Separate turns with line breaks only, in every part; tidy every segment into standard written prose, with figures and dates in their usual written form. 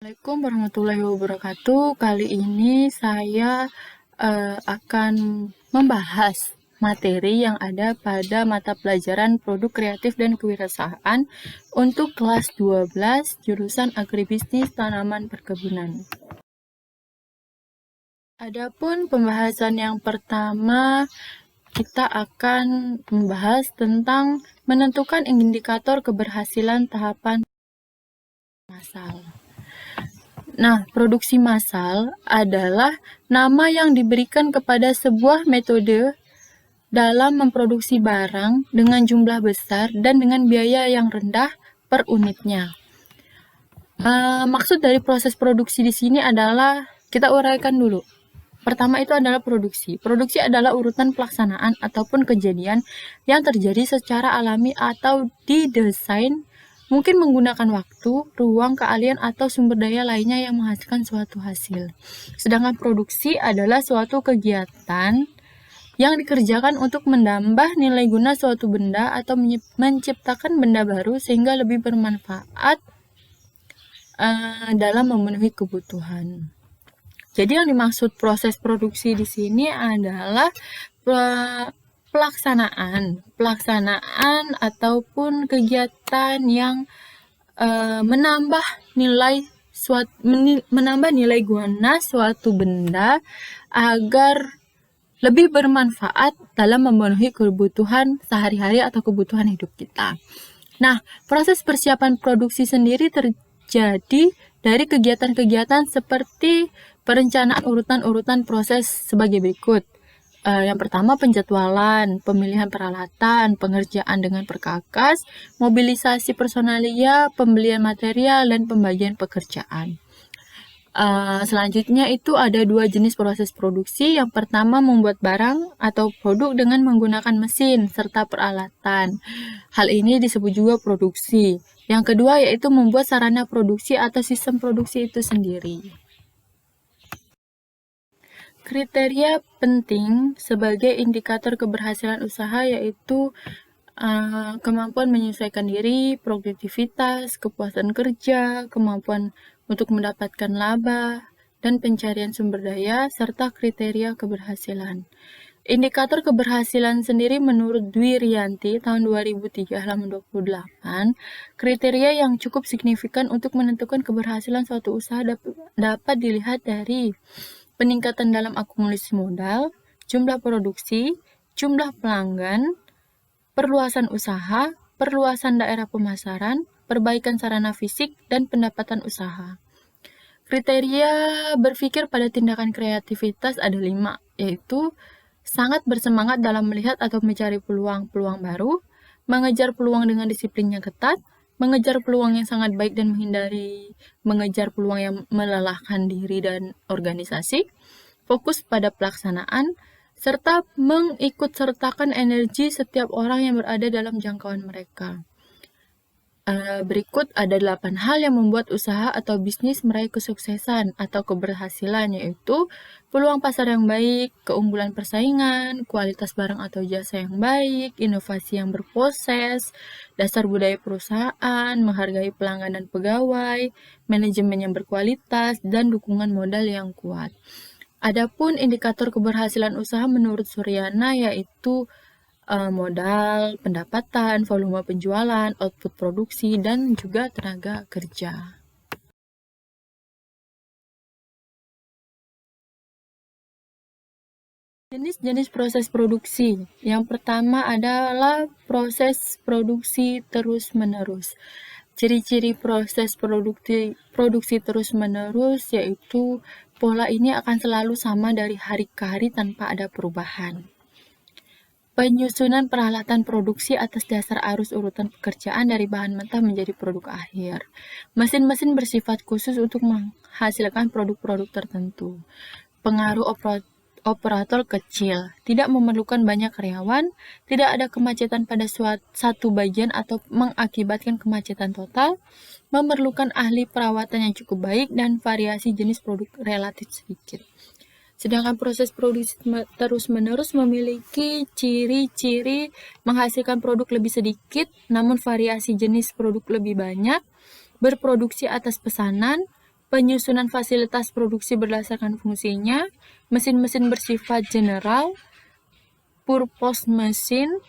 Assalamualaikum warahmatullahi wabarakatuh. Kali ini saya akan membahas materi yang ada pada mata pelajaran Produk Kreatif dan Kewirausahaan untuk kelas 12 jurusan Agribisnis Tanaman Perkebunan. Adapun pembahasan yang pertama, kita akan membahas tentang menentukan indikator keberhasilan tahapan massal. Nah, produksi massal adalah nama yang diberikan kepada sebuah metode dalam memproduksi barang dengan jumlah besar dan dengan biaya yang rendah per unitnya. Maksud dari proses produksi di sini adalah, kita uraikan dulu. Pertama itu adalah produksi. Produksi adalah urutan pelaksanaan ataupun kejadian yang terjadi secara alami atau didesain, mungkin menggunakan waktu, ruang, keahlian, atau sumber daya lainnya yang menghasilkan suatu hasil. Sedangkan produksi adalah suatu kegiatan yang dikerjakan untuk menambah nilai guna suatu benda atau menciptakan benda baru sehingga lebih bermanfaat dalam memenuhi kebutuhan. Jadi yang dimaksud proses produksi di sini adalah pelaksanaan ataupun kegiatan yang menambah nilai guna suatu benda agar lebih bermanfaat dalam memenuhi kebutuhan sehari-hari atau kebutuhan hidup kita. Nah, proses persiapan produksi sendiri terjadi dari kegiatan-kegiatan seperti perencanaan urutan-urutan proses sebagai berikut. Yang pertama, penjadwalan, pemilihan peralatan, pengerjaan dengan perkakas, mobilisasi personalia, pembelian material, dan pembagian pekerjaan. Selanjutnya itu ada dua jenis proses produksi. Yang pertama, membuat barang atau produk dengan menggunakan mesin serta peralatan. Hal ini disebut juga produksi. Yang kedua yaitu membuat sarana produksi atau sistem produksi itu sendiri. Kriteria penting sebagai indikator keberhasilan usaha yaitu kemampuan menyesuaikan diri, produktivitas, kepuasan kerja, kemampuan untuk mendapatkan laba, dan pencarian sumber daya, serta kriteria keberhasilan. Indikator keberhasilan sendiri menurut Dwi Rianti tahun 2003 halaman 28, kriteria yang cukup signifikan untuk menentukan keberhasilan suatu usaha dapat dilihat dari peningkatan dalam akumulasi modal, jumlah produksi, jumlah pelanggan, perluasan usaha, perluasan daerah pemasaran, perbaikan sarana fisik, dan pendapatan usaha. Kriteria berpikir pada tindakan kreativitas ada 5, yaitu sangat bersemangat dalam melihat atau mencari peluang-peluang baru, mengejar peluang dengan disiplin yang ketat, mengejar peluang yang sangat baik dan menghindari mengejar peluang yang melelahkan diri dan organisasi, fokus pada pelaksanaan, serta mengikutsertakan energi setiap orang yang berada dalam jangkauan mereka. Berikut ada 8 hal yang membuat usaha atau bisnis meraih kesuksesan atau keberhasilan, yaitu peluang pasar yang baik, keunggulan persaingan, kualitas barang atau jasa yang baik, inovasi yang berproses, dasar budaya perusahaan, menghargai pelanggan dan pegawai, manajemen yang berkualitas, dan dukungan modal yang kuat. Adapun indikator keberhasilan usaha menurut Suryana yaitu modal, pendapatan, volume penjualan, output produksi, dan juga tenaga kerja. Jenis-jenis proses produksi. Yang pertama adalah proses produksi terus-menerus. Ciri-ciri proses produksi terus-menerus yaitu pola ini akan selalu sama dari hari ke hari tanpa ada perubahan. Penyusunan peralatan produksi atas dasar arus urutan pekerjaan dari bahan mentah menjadi produk akhir. Mesin-mesin bersifat khusus untuk menghasilkan produk-produk tertentu. Pengaruh operator kecil, tidak memerlukan banyak karyawan, tidak ada kemacetan pada satu bagian atau mengakibatkan kemacetan total, memerlukan ahli perawatan yang cukup baik, dan variasi jenis produk relatif sedikit. Sedangkan proses produksi terus-menerus memiliki ciri-ciri menghasilkan produk lebih sedikit, namun variasi jenis produk lebih banyak, berproduksi atas pesanan, penyusunan fasilitas produksi berdasarkan fungsinya, mesin-mesin bersifat general, purpose machine,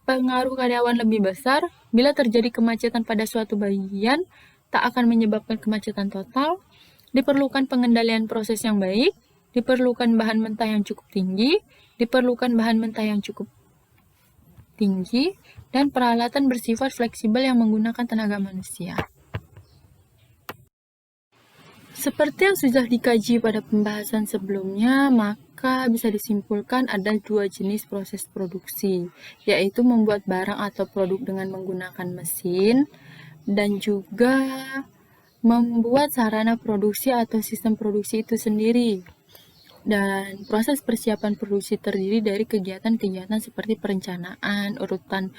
pengaruh karyawan lebih besar, bila terjadi kemacetan pada suatu bagian, tak akan menyebabkan kemacetan total, diperlukan pengendalian proses yang baik, diperlukan bahan mentah yang cukup tinggi, diperlukan bahan mentah yang cukup tinggi, dan peralatan bersifat fleksibel yang menggunakan tenaga manusia. Seperti yang sudah dikaji pada pembahasan sebelumnya, maka bisa disimpulkan ada dua jenis proses produksi, yaitu membuat barang atau produk dengan menggunakan mesin, dan juga membuat sarana produksi atau sistem produksi itu sendiri. Dan proses persiapan produksi terdiri dari kegiatan-kegiatan seperti perencanaan, urutan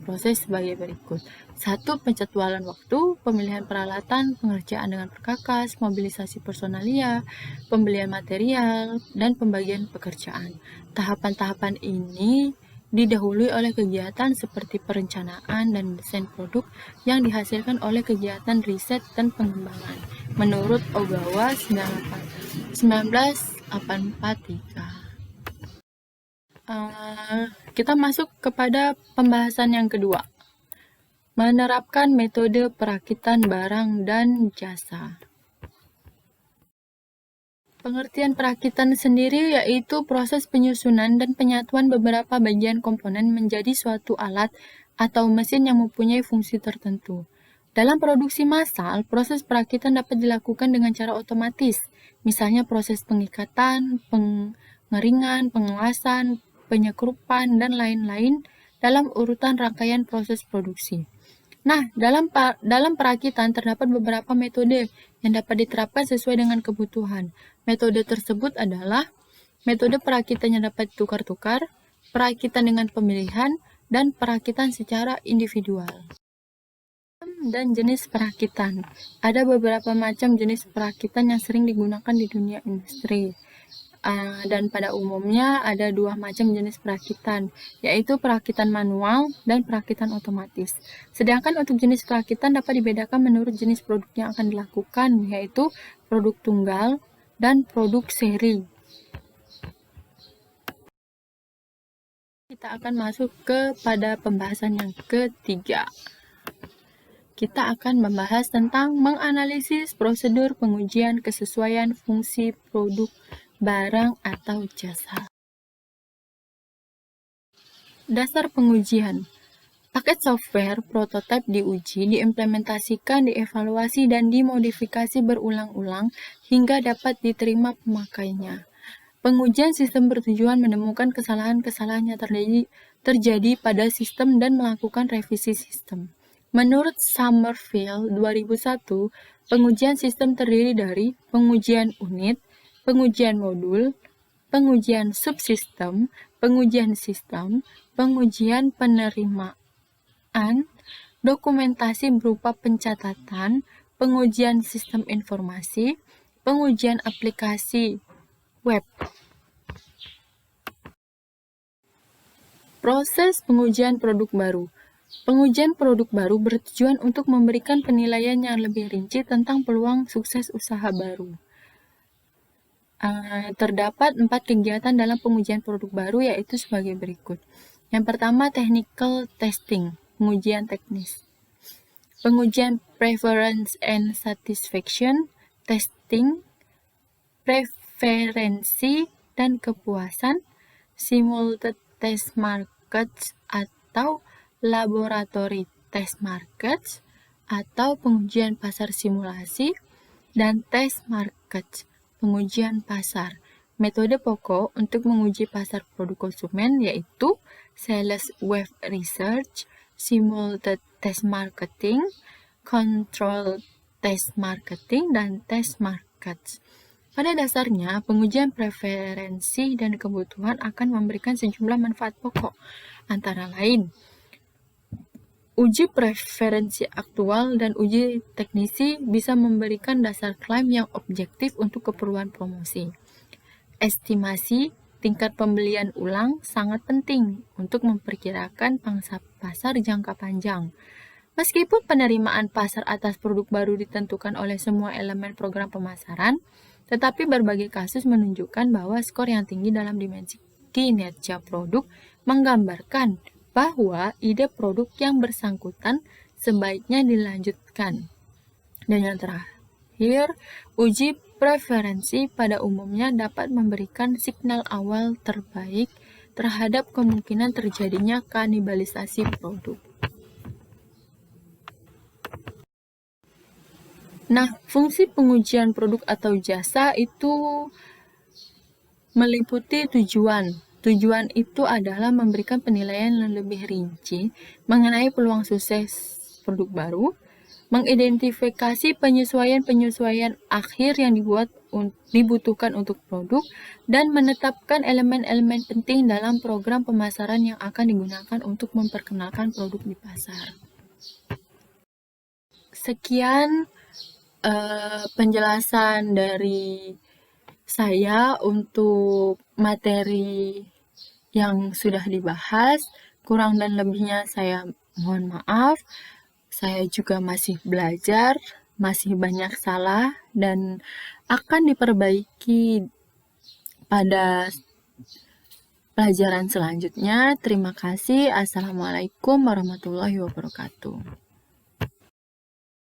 proses sebagai berikut. 1. Penjadwalan waktu, pemilihan peralatan, pengerjaan dengan perkakas, mobilisasi personalia, pembelian material, dan pembagian pekerjaan. Tahapan-tahapan ini didahului oleh kegiatan seperti perencanaan dan desain produk yang dihasilkan oleh kegiatan riset dan pengembangan. Menurut Ogawa 1983. Kita masuk kepada pembahasan yang kedua. Menerapkan metode perakitan barang dan jasa. Pengertian perakitan sendiri yaitu proses penyusunan dan penyatuan beberapa bagian komponen menjadi suatu alat atau mesin yang mempunyai fungsi tertentu. Dalam produksi massal, proses perakitan dapat dilakukan dengan cara otomatis, misalnya proses pengikatan, pengeringan, pengelasan, penyekrupan, dan lain-lain dalam urutan rangkaian proses produksi. Nah, dalam perakitan terdapat beberapa metode yang dapat diterapkan sesuai dengan kebutuhan. Metode tersebut adalah metode perakitan yang dapat tukar-tukar, perakitan dengan pemilihan, dan perakitan secara individual. Dan jenis perakitan. Ada beberapa macam jenis perakitan yang sering digunakan di dunia industri. Dan pada umumnya ada dua macam jenis perakitan, yaitu perakitan manual dan perakitan otomatis. Sedangkan untuk jenis perakitan dapat dibedakan menurut jenis produk yang akan dilakukan, yaitu produk tunggal dan produk seri. Kita akan masuk kepada pembahasan yang ketiga. Kita akan membahas tentang menganalisis prosedur pengujian kesesuaian fungsi produk, barang, atau jasa. Dasar pengujian. Paket software prototipe diuji, diimplementasikan, dievaluasi, dan dimodifikasi berulang-ulang hingga dapat diterima pemakainya. Pengujian sistem bertujuan menemukan kesalahan-kesalahan yang terjadi pada sistem dan melakukan revisi sistem. Menurut Summerfield 2001, pengujian sistem terdiri dari pengujian unit, pengujian modul, pengujian subsistem, pengujian sistem, pengujian penerimaan, dokumentasi berupa pencatatan, pengujian sistem informasi, pengujian aplikasi web. Proses pengujian produk baru. Pengujian produk baru bertujuan untuk memberikan penilaian yang lebih rinci tentang peluang sukses usaha baru. Terdapat 4 kegiatan dalam pengujian produk baru, yaitu sebagai berikut. Yang pertama, technical testing, pengujian teknis. Pengujian preference and satisfaction, testing, preferensi dan kepuasan, simulated test markets atau laboratory test markets, atau pengujian pasar simulasi, dan test markets, pengujian pasar. Metode pokok untuk menguji pasar produk konsumen yaitu sales wave research, simulated test marketing, control test marketing, dan test markets. Pada dasarnya, pengujian preferensi dan kebutuhan akan memberikan sejumlah manfaat pokok, antara lain uji preferensi aktual dan uji teknisi bisa memberikan dasar klaim yang objektif untuk keperluan promosi. Estimasi tingkat pembelian ulang sangat penting untuk memperkirakan pangsa pasar jangka panjang. Meskipun penerimaan pasar atas produk baru ditentukan oleh semua elemen program pemasaran, tetapi berbagai kasus menunjukkan bahwa skor yang tinggi dalam dimensi kinerja produk menggambarkan bahwa ide produk yang bersangkutan sebaiknya dilanjutkan. Dan yang terakhir, uji preferensi pada umumnya dapat memberikan signal awal terbaik terhadap kemungkinan terjadinya kanibalisasi produk. Nah, fungsi pengujian produk atau jasa itu meliputi tujuan. Tujuan itu adalah memberikan penilaian yang lebih rinci mengenai peluang sukses produk baru, mengidentifikasi penyesuaian-penyesuaian akhir yang dibutuhkan untuk produk, dan menetapkan elemen-elemen penting dalam program pemasaran yang akan digunakan untuk memperkenalkan produk di pasar. Sekian penjelasan dari saya untuk materi yang sudah dibahas. Kurang dan lebihnya saya mohon maaf. Saya juga masih belajar, masih banyak salah, dan akan diperbaiki pada pelajaran selanjutnya. Terima kasih. Assalamualaikum warahmatullahi wabarakatuh.